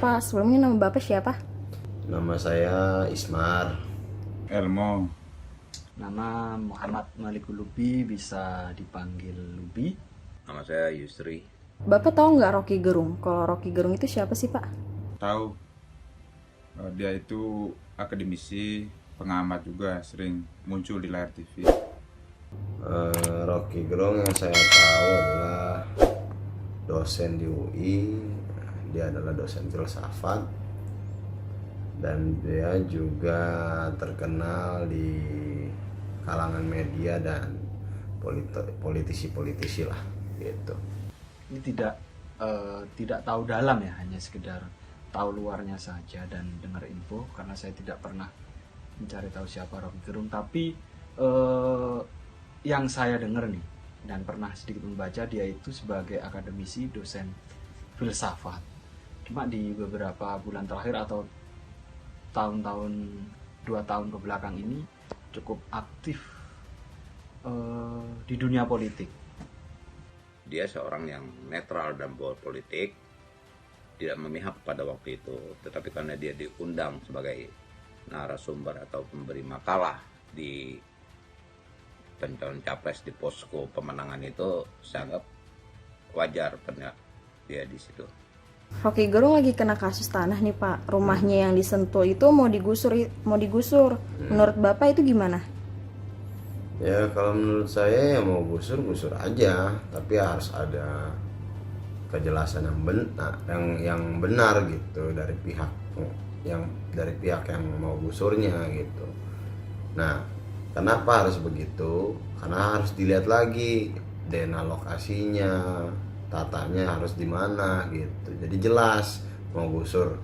Pak. Sebelumnya nama Bapak siapa? Nama saya Ismar. Elmo. Nama Muhammad Malikul Lubi, bisa dipanggil Lubi. Nama saya Yusri. Bapak tahu nggak Rocky Gerung? Kalau Rocky Gerung itu siapa sih, Pak? Tahu, dia itu akademisi, pengamat juga, sering muncul di layar TV. Rocky Gerung yang saya tahu adalah dosen di UI. Dia adalah dosen filsafat dan dia juga terkenal di kalangan media dan politisi-politisi lah gitu. Ini tidak tahu dalam ya, hanya sekedar tahu luarnya saja dan dengar info, karena saya tidak pernah mencari tahu siapa Rocky Gerung. Tapi yang saya dengar nih dan pernah sedikit membaca, dia itu sebagai akademisi, dosen filsafat. Cuma di beberapa bulan terakhir atau tahun-tahun 2 tahun ke belakang ini cukup aktif di dunia politik. Dia seorang yang netral dalam politik, tidak memihak pada waktu itu. Tetapi karena dia diundang sebagai narasumber atau pemberi makalah di pencalonan capres di posko pemenangan itu, saya anggap wajar pada dia di situ. Rocky Gerung lagi kena kasus tanah nih, Pak. Rumahnya yang disentuh itu mau digusur. Menurut Bapak itu gimana? Ya kalau menurut saya ya mau gusur aja, tapi harus ada kejelasan yang benar gitu dari pihak yang mau gusurnya gitu. Nah, kenapa harus begitu? Karena harus dilihat lagi DNA lokasinya, tatanya harus di mana gitu. Jadi jelas mau gusur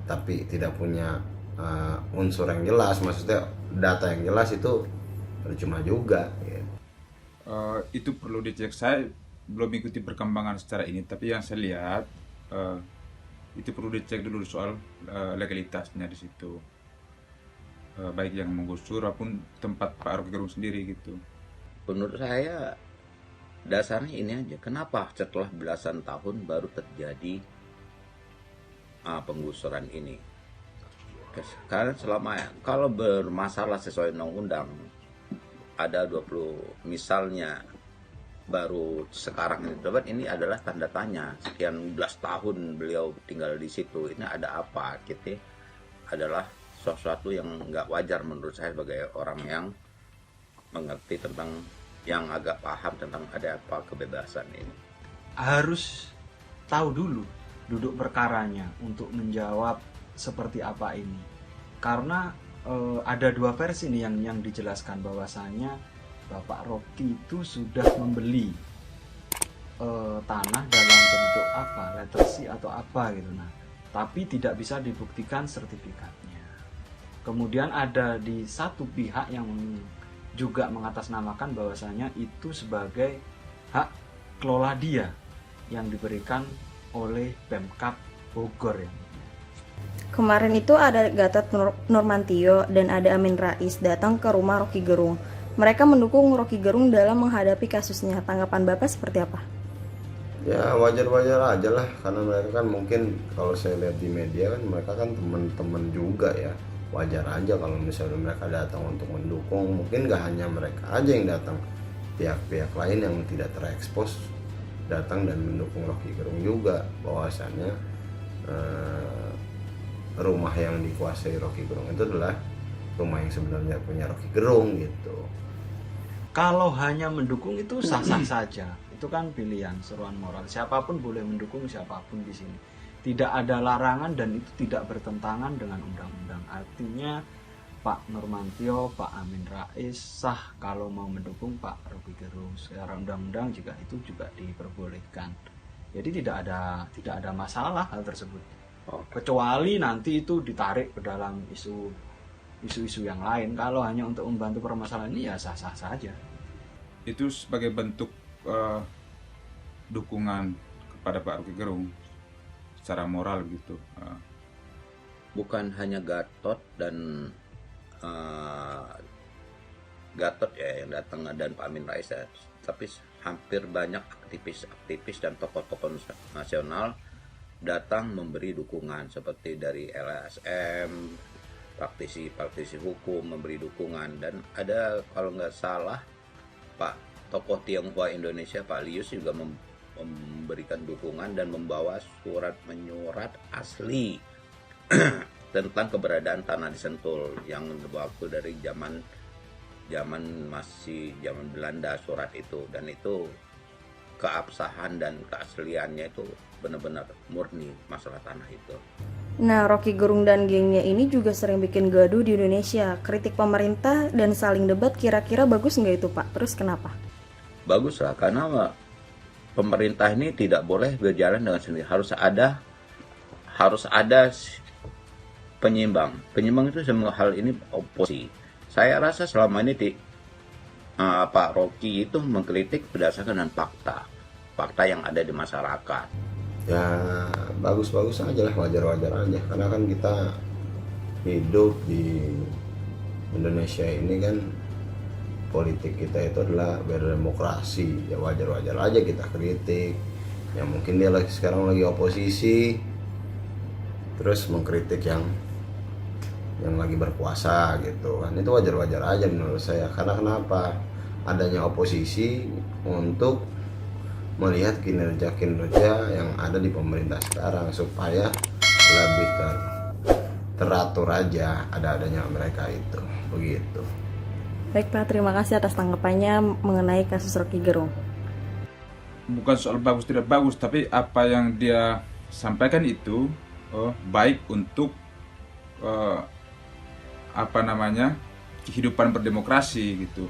tapi tidak punya unsur yang jelas, maksudnya data yang jelas itu percuma juga gitu. Itu perlu dicek. Saya belum ikuti perkembangan secara ini, tapi yang saya lihat itu perlu dicek dulu soal legalitasnya di situ, baik yang menggusur maupun tempat Pak Rocky Gerung sendiri gitu. Menurut saya dasarnya ini aja, kenapa setelah belasan tahun baru terjadi penggusuran ini? Karena kalau bermasalah sesuai undang-undang ada 20, misalnya baru sekarang ini adalah tanda tanya. Sekian belas tahun beliau tinggal di situ, ini ada apa gitu. Adalah sesuatu yang nggak wajar menurut saya sebagai orang yang mengerti tentang, yang agak paham tentang ada apa kebebasan ini. Harus tahu dulu duduk perkaranya untuk menjawab seperti apa ini, karena ada 2 versi nih yang dijelaskan, bahwasanya Bapak Rocky itu sudah membeli tanah dalam bentuk apa, letter C atau apa gitu. Nah, tapi tidak bisa dibuktikan sertifikatnya. Kemudian ada di satu pihak yang juga mengatasnamakan bahwasanya itu sebagai hak kelola dia yang diberikan oleh Pemkab Bogor ya. Kemarin itu ada Gatot Nurmantio dan ada Amin Rais datang ke rumah Rocky Gerung. Mereka mendukung Rocky Gerung dalam menghadapi kasusnya. Tanggapan Bapak seperti apa? Ya wajar-wajar aja lah, karena mereka kan mungkin kalau saya lihat di media kan mereka kan teman-teman juga ya. Wajar aja kalau misalnya mereka datang untuk mendukung. Mungkin gak hanya mereka aja yang datang, pihak-pihak lain yang tidak terekspos datang dan mendukung Rocky Gerung juga. Bahwasannya rumah yang dikuasai Rocky Gerung itu adalah rumah yang sebenarnya punya Rocky Gerung gitu. Kalau hanya mendukung itu sah-sah saja. Itu kan pilihan, seruan moral. Siapapun boleh mendukung siapapun di sini. Tidak ada larangan dan itu tidak bertentangan dengan undang-undang. Artinya Pak Nurmantio, Pak Amin Rais sah kalau mau mendukung Pak Rocky Gerung. Secara undang-undang juga itu juga diperbolehkan. Jadi tidak ada masalah hal tersebut. Kecuali nanti itu ditarik ke dalam isu-isu yang lain. Kalau hanya untuk membantu permasalahan ini ya sah-sah saja. Itu sebagai bentuk dukungan kepada Pak Rocky Gerung secara moral gitu. Bukan hanya Gatot ya yang datang dan Pak Amin Rais ya, tapi hampir banyak aktivis-aktivis dan tokoh-tokoh nasional datang memberi dukungan seperti dari LSM, praktisi hukum memberi dukungan, dan ada kalau nggak salah Pak tokoh Tionghoa Indonesia Pak Lius juga memberikan dukungan dan membawa surat menyurat asli tentang keberadaan tanah di Sentul yang waktu dari zaman Belanda surat itu, dan itu keabsahan dan keasliannya itu benar-benar murni masalah tanah itu. Nah, Rocky Gerung dan gengnya ini juga sering bikin gaduh di Indonesia. Kritik pemerintah dan saling debat kira-kira bagus nggak itu Pak? Terus kenapa? Bagus lah, karena pemerintah ini tidak boleh berjalan dengan sendiri. Harus ada penyimbang. Penyimbang itu semua hal ini oposisi. Saya rasa selama ini Pak Rocky itu mengkritik berdasarkan dengan fakta yang ada di masyarakat. Ya bagus-bagus aja lah, wajar-wajar aja, karena kan kita hidup di Indonesia ini kan, politik kita itu adalah berdemokrasi, ya wajar-wajar aja kita kritik. Ya mungkin dia sekarang lagi oposisi, terus mengkritik yang lagi berkuasa gitu kan, itu wajar-wajar aja menurut saya. Karena kenapa? Adanya oposisi untuk melihat kinerja yang ada di pemerintah sekarang supaya lebih teratur aja adanya mereka itu, begitu. Baik Pak, terima kasih atas tanggapannya mengenai kasus Rocky Gerung. Bukan soal bagus tidak bagus, tapi apa yang dia sampaikan itu baik untuk kehidupan berdemokrasi gitu.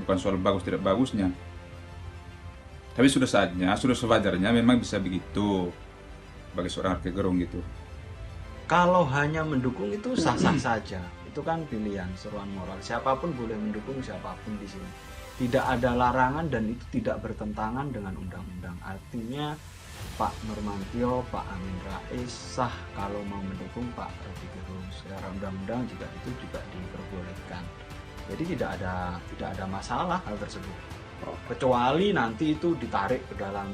Bukan soal bagus tidak bagusnya. Tapi sudah saatnya, sudah sewajarnya memang bisa begitu bagi seorang Rocky Gerung gitu. Kalau hanya mendukung itu sah-sah saja. Itu kan pilihan, seruan moral. Siapapun boleh mendukung siapapun di sini. Tidak ada larangan dan itu tidak bertentangan dengan undang-undang. Artinya Pak Nurmantio, Pak Amin Rais sah kalau mau mendukung Pak Rocky Gerung. Secara undang-undang juga itu juga diperbolehkan. Jadi tidak ada masalah hal tersebut. Kecuali nanti itu ditarik ke dalam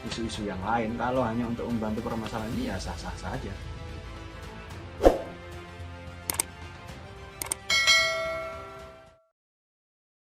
isu-isu yang lain. Kalau hanya untuk membantu permasalahan ini ya sah-sah saja.